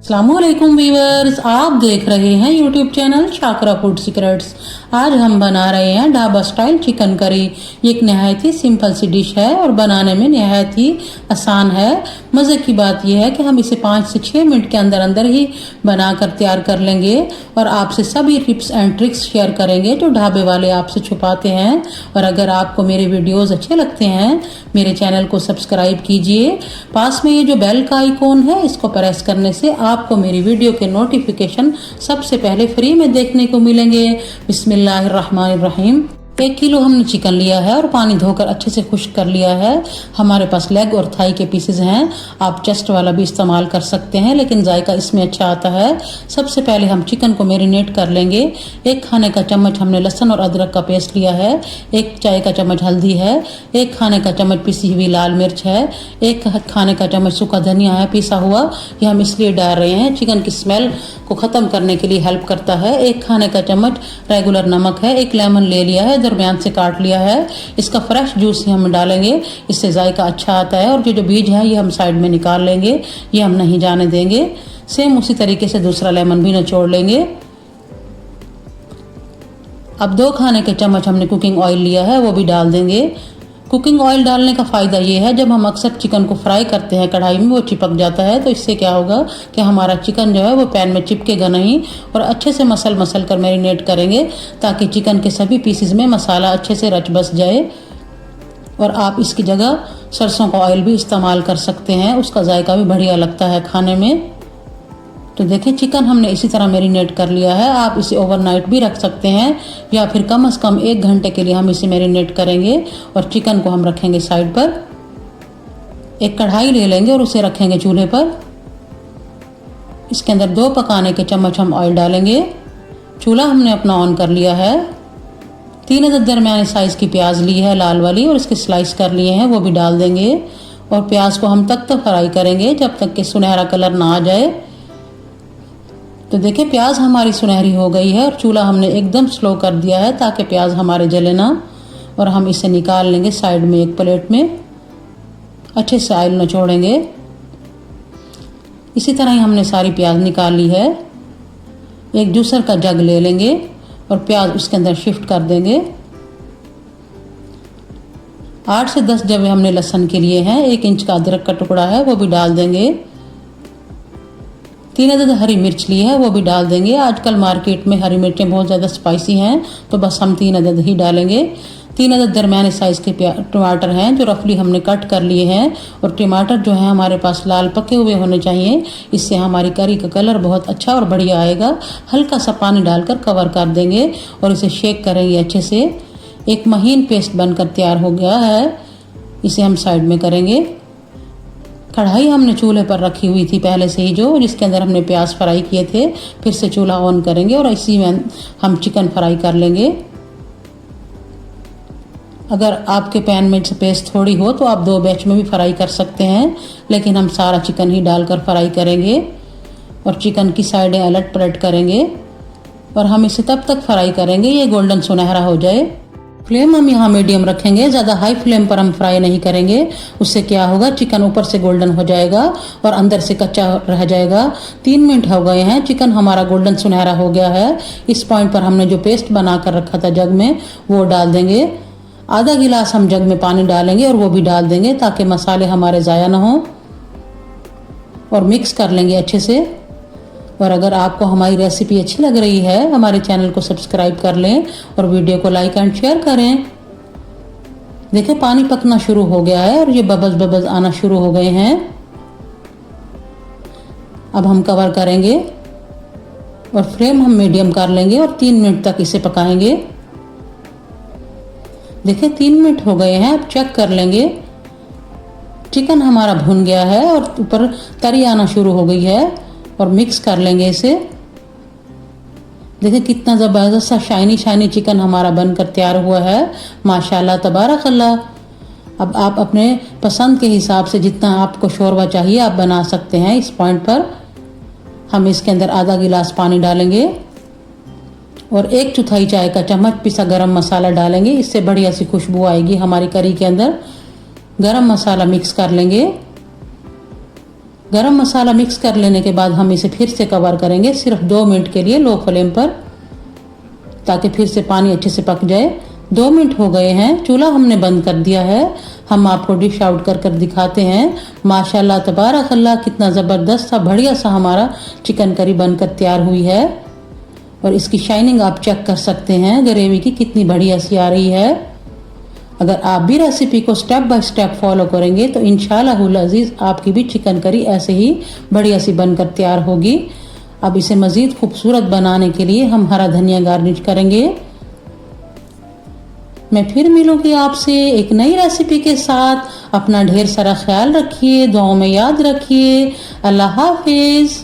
अस्सलामुअलैकुम व्यूअर्स, आप देख रहे हैं YouTube channel Shakra food secrets. आज हम बना रहे हैं ढाबा स्टाइल चिकन करी। ये एक नहायत ही सिंपल सी डिश है और बनाने में नहायत ही आसान है। मज़े की बात यह है कि हम इसे 5 से 6 मिनट के अंदर अंदर ही बनाकर तैयार कर लेंगे और आपसे सभी टिप्स एंड ट्रिक्स शेयर करेंगे जो ढाबे वाले आपसे छुपाते हैं। और अगर आपको मेरे वीडियोज़ अच्छे लगते हैं, मेरे चैनल को सब्सक्राइब कीजिए। पास में ये जो बेल का आइकॉन है, इसको प्रेस करने से आपको मेरी वीडियो के नोटिफिकेशन सबसे पहले फ्री में देखने को मिलेंगे। बिस्मिल्लाहिर्रहमानिर्रहीम। 1 किलो हमने चिकन लिया है और पानी धोकर अच्छे से खुश्क कर लिया है। हमारे पास लेग और थाई के पीसेस हैं, आप चेस्ट वाला भी इस्तेमाल कर सकते हैं, लेकिन जायका इसमें अच्छा आता है। सबसे पहले हम चिकन को मैरिनेट कर लेंगे। 1 खाने का चम्मच हमने लहसुन और अदरक का पेस्ट लिया है, 1 चाय का चम्मच हल्दी है, 1 खाने का चम्मच पिसी हुई लाल मिर्च है, 1 खाने का चम्मच सूखा धनिया है पिसा हुआ। ये हम इसलिए डाल रहे हैं, चिकन की स्मेल को ख़त्म करने के लिए हेल्प करता है। 1 खाने का चम्मच रेगुलर नमक है, 1 लेमन ले लिया है, दरमियान से काट लिया है। इसका फ्रेश जूस ही हम डालेंगे, इससे जायका अच्छा आता है। और जो बीज है ये हम साइड में निकाल लेंगे, ये हम नहीं जाने देंगे। सेम उसी तरीके से दूसरा लेमन भी निचोड़ लेंगे। अब 2 खाने के चम्मच हमने कुकिंग ऑयल लिया है, वो भी डाल देंगे। कुकिंग ऑयल डालने का फ़ायदा ये है, जब हम अक्सर चिकन को फ्राई करते हैं कढ़ाई में, वो चिपक जाता है, तो इससे क्या होगा कि हमारा चिकन जो है वो पैन में चिपकेगा नहीं। और अच्छे से मसल कर मैरिनेट करेंगे ताकि चिकन के सभी पीसेस में मसाला अच्छे से रच बस जाए। और आप इसकी जगह सरसों का ऑयल भी इस्तेमाल कर सकते हैं, उसका जायका भी बढ़िया लगता है खाने में। तो देखिए चिकन हमने इसी तरह मैरिनेट कर लिया है। आप इसे ओवरनाइट भी रख सकते हैं या फिर कम से कम 1 घंटे के लिए हम इसे मैरिनेट करेंगे। और चिकन को हम रखेंगे साइड पर। एक कढ़ाई ले लेंगे और उसे रखेंगे चूल्हे पर। इसके अंदर 2 पकाने के चम्मच हम ऑयल डालेंगे। चूल्हा हमने अपना ऑन कर लिया है। 3 अदद दरमियाने साइज़ की प्याज ली है लाल वाली और इसके स्लाइस कर लिए हैं, वो भी डाल देंगे। और प्याज को हम तब तक फ्राई करेंगे जब तक कि सुनहरा कलर ना आ जाए। तो देखिए प्याज हमारी सुनहरी हो गई है और चूल्हा हमने एकदम स्लो कर दिया है ताकि प्याज हमारे जले ना। और हम इसे निकाल लेंगे साइड में एक प्लेट में, अच्छे से ऑयल निचोड़ेंगे। इसी तरह ही हमने सारी प्याज निकाल ली है। एक जूसर का जग ले लेंगे और प्याज उसके अंदर शिफ्ट कर देंगे। 8 से 10 जवे हमने लहसुन के लिए हैं, 1 इंच का अदरक का टुकड़ा है, वो भी डाल देंगे। 3 अदद हरी मिर्च ली है, वो भी डाल देंगे। आजकल मार्केट में हरी मिर्चें बहुत ज़्यादा स्पाइसी हैं, तो बस हम 3 अदद ही डालेंगे। 3 अदद दरमियाने साइज़ के टमाटर हैं जो रफली हमने कट कर लिए हैं। और टमाटर जो है हमारे पास लाल पके हुए होने चाहिए, इससे हमारी करी का कलर बहुत अच्छा और बढ़िया आएगा। हल्का सा पानी डालकर कवर कर देंगे और इसे शेक करेंगे अच्छे से। एक महीन पेस्ट बनकर तैयार हो गया है, इसे हम साइड में करेंगे। कढ़ाई हमने चूल्हे पर रखी हुई थी पहले से ही, जो जिसके अंदर हमने प्याज फ्राई किए थे। फिर से चूल्हा ऑन करेंगे और इसी में हम चिकन फ्राई कर लेंगे। अगर आपके पैन में पेस्ट थोड़ी हो तो आप 2 बैच में भी फ्राई कर सकते हैं, लेकिन हम सारा चिकन ही डालकर फ्राई करेंगे। और चिकन की साइडें अलट पलट करेंगे और हम इसे तब तक फ्राई करेंगे ये गोल्डन सुनहरा हो जाए। फ्लेम हम यहाँ मीडियम रखेंगे, ज़्यादा हाई फ्लेम पर हम फ्राई नहीं करेंगे। उससे क्या होगा, चिकन ऊपर से गोल्डन हो जाएगा और अंदर से कच्चा रह जाएगा। 3 मिनट हो गए हैं, चिकन हमारा गोल्डन सुनहरा हो गया है। इस पॉइंट पर हमने जो पेस्ट बना कर रखा था जग में, वो डाल देंगे। आधा गिलास हम जग में पानी डालेंगे और वो भी डाल देंगे ताकि मसाले हमारे ज़ाया ना हो। और मिक्स कर लेंगे अच्छे से। और अगर आपको हमारी रेसिपी अच्छी लग रही है, हमारे चैनल को सब्सक्राइब कर लें और वीडियो को लाइक एंड शेयर करें। देखिए पानी पकना शुरू हो गया है और ये बबल्स आना शुरू हो गए हैं। अब हम कवर करेंगे और फ्लेम हम मीडियम कर लेंगे और 3 मिनट तक इसे पकाएंगे। देखिए 3 मिनट हो गए हैं, अब चेक कर लेंगे। चिकन हमारा भुन गया है और ऊपर तरी आना शुरू हो गई है। और मिक्स कर लेंगे इसे। देखिए कितना ज़बरदस्त सा शाइनी चिकन हमारा बनकर तैयार हुआ है, माशाल्लाह तबारक अल्लाह। अब आप अपने पसंद के हिसाब से जितना आपको शोरबा चाहिए आप बना सकते हैं। इस पॉइंट पर हम इसके अंदर आधा गिलास पानी डालेंगे और 1/4 चाय का चम्मच पिसा गरम मसाला डालेंगे, इससे बढ़िया सी खुशबू आएगी हमारी करी के अंदर। गरम मसाला मिक्स कर लेंगे गरम मसाला मिक्स कर लेने के बाद हम इसे फिर से कवर करेंगे सिर्फ 2 मिनट के लिए लो फ्लेम पर, ताकि फिर से पानी अच्छे से पक जाए। 2 मिनट हो गए हैं, चूल्हा हमने बंद कर दिया है। हम आपको डिश आउट कर कर दिखाते हैं। माशाल्लाह तबारक अल्लाह, कितना ज़बरदस्त सा बढ़िया सा हमारा चिकन करी बनकर तैयार हुई है। और इसकी शाइनिंग आप चेक कर सकते हैं ग्रेवी की कितनी बढ़िया सी आ रही है। अगर आप भी रेसिपी को स्टेप बाय स्टेप फॉलो करेंगे तो इंशाअल्लाहुल अजीज आपकी भी चिकन करी ऐसे ही बढ़िया सी बनकर तैयार होगी। अब इसे मज़ीद खूबसूरत बनाने के लिए हम हरा धनिया गार्निश करेंगे। मैं फिर मिलूंगी आपसे एक नई रेसिपी के साथ। अपना ढेर सारा ख्याल रखिए, दुआओं में याद रखिए। अल्लाह हाफिज।